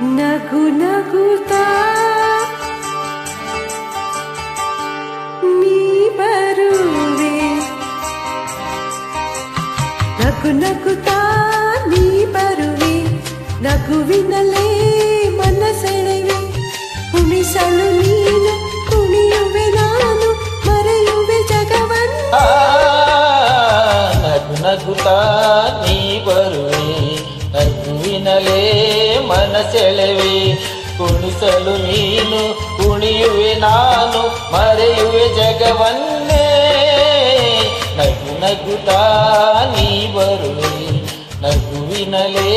ನಗು ನಗುತ್ತಾ ನೀ ಬರುವೆ, ನಗು ನಗುತ್ತಾ ನೀ ಬರುವೆ, ನಗುವಿನಲ್ಲೇ ಮನಸೆಳೆವೆ, ಕುಣಿಸಲು ನೀನು ಕುಣಿಯುವೆ ನಾನು, ಮರೆಯುವೆ ಜಗವನ್ನು. ನಗು ನಗುತ್ತಾ ನೀ ಬರುವೆ, ನಗುವಿನಲೇ ಮನಸೆಳೆವೆ, ಕುಣಿಸಲು ನೀನು ಕುಣಿಯುವೆ ನಾನು, ಮರೆಯುವೆ ಜಗವನ್ನೇ. ನಗು ನಗುತ್ತಾ ನೀ ಬರುವೆ, ನಗುವಿನಲೇ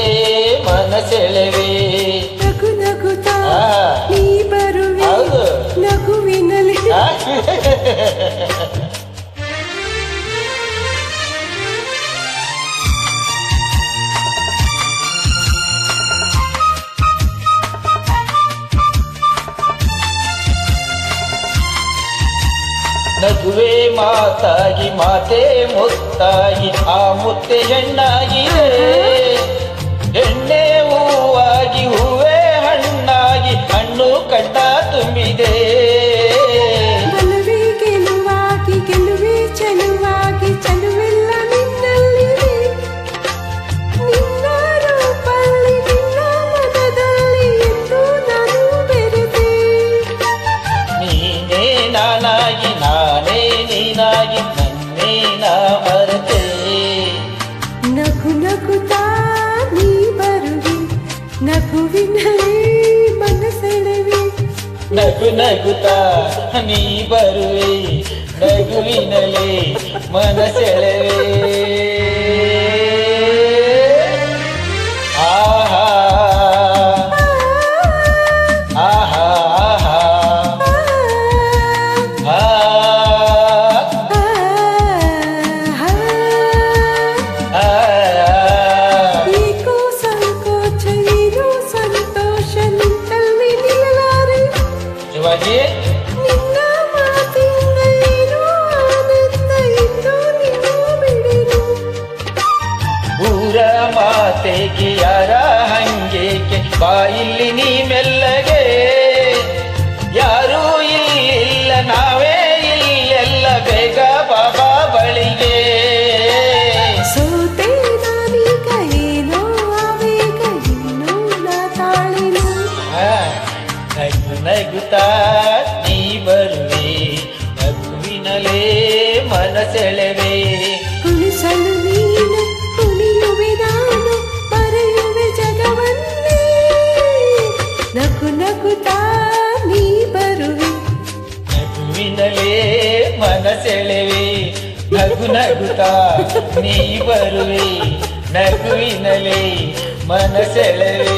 ಮನಸೆಳೆವೆ. ನಗು ನಗುತ್ತಾ ನೀ ಬರುವೆ, ನಗುವಿನಲ್ಲೇ. ನಗುವೆ ಮಾತಾಗಿ ಮಾತೆ ಮುತ್ತಾಗಿ, ಆ ಮುತ್ತೆ ಹೆಣ್ಣಾಗಿದೆ, ಹೆಣ್ಣೆ ಹೂವಾಗಿ ಹೂವೇ ಹಣ್ಣಾಗಿ, ಹಣ್ಣು ಕಡ್ಡ ತುಂಬಿದೆ. ಬಲವೇ ಗೆಲುವಾಗಿ ಗೆಲುವೆ ಚೆಲುವಾಗಿ, ಚೆಲುವೆಲ್ಲ ನಿನ್ನಲ್ಲಿದೆ, ನಿನ್ನ ರೂಪಲ್ಲಿ ನಿನ್ನ ಮನದಲ್ಲಿ ಎಂದು ನಾನು ಬೆರೆತೆ. ನೀನೇ ನಾನಾಗಿ ನಾನೇ ನೀನಾಗಿ, ನನ್ನೇ ನಾ ಮರೆತೆ. ನಗು ನಗುತ್ತಾ ನೀ ಬರುವೆ, ನಗುವಿನಲ್ಲೇ ಮನಸೆಳೆವೆ. ನಗು ನಗುತ್ತಾ ನೀ ಬರುವೆ, ನಗುವಿನಲೇ ಮನಸೆಳೆವೆ. ಆಹಾ ಆಹಾ ಆಹಾ ಏಕೋ ಸಂಕೋಚ ಏನೋ ಸಂತೋಷ, ನಿಂತಲ್ಲಿ ನಿಲ್ಲಲಾರೆ. ಶಿವಾಜಿ ನಿನ್ನ ಮಾತಿಂದ ಏನೋ ಆನಂದ, ಇಂದು ನೀನು ಬಿಡೆನು. ಊರ ಮಾತೆಗೆ ಯಾರ ಹಂಗೇಕೆ, ಬಾಯಿಲ್ಲಿ ನೀ ಮೆಲ್ಲಗೆ, ಯಾರೂ ಇಲ್ಲ ನಾವೇ ಇಲ್ಲೆಲ್ಲ, ಬೇಗ ಬಾಬಾ ಬಳಿಗೆ. ಸೋತೆ ನಾನೀಗ ಏನೋ ಆವೇಗ, ಇನ್ನೂ ನಾ ತಾಳೆನು. ನಗು ನಗುತ್ತಾ ನೀ ಬರುವೆ, ನಗುವಿನಲೇ ಮನಸೆಳೆವೆ. ಕುಣಿಸಲು ನೀನು ಕುಣಿಯುವೆ ನಾನು, ಮರೆಯುವೆ ಜಗವನ್ನೇ. ನಗು ನಗುತ್ತಾ ನೀ ಬರುವೆ, ನಗುವಿನಲೇ ಮನಸೆಳೆವೆ. ನಗು ನಗುತ್ತಾ ನೀ ಬರುವೆ, ನಗುವಿನಲೇ ಮನಸೆಳೆವೆ.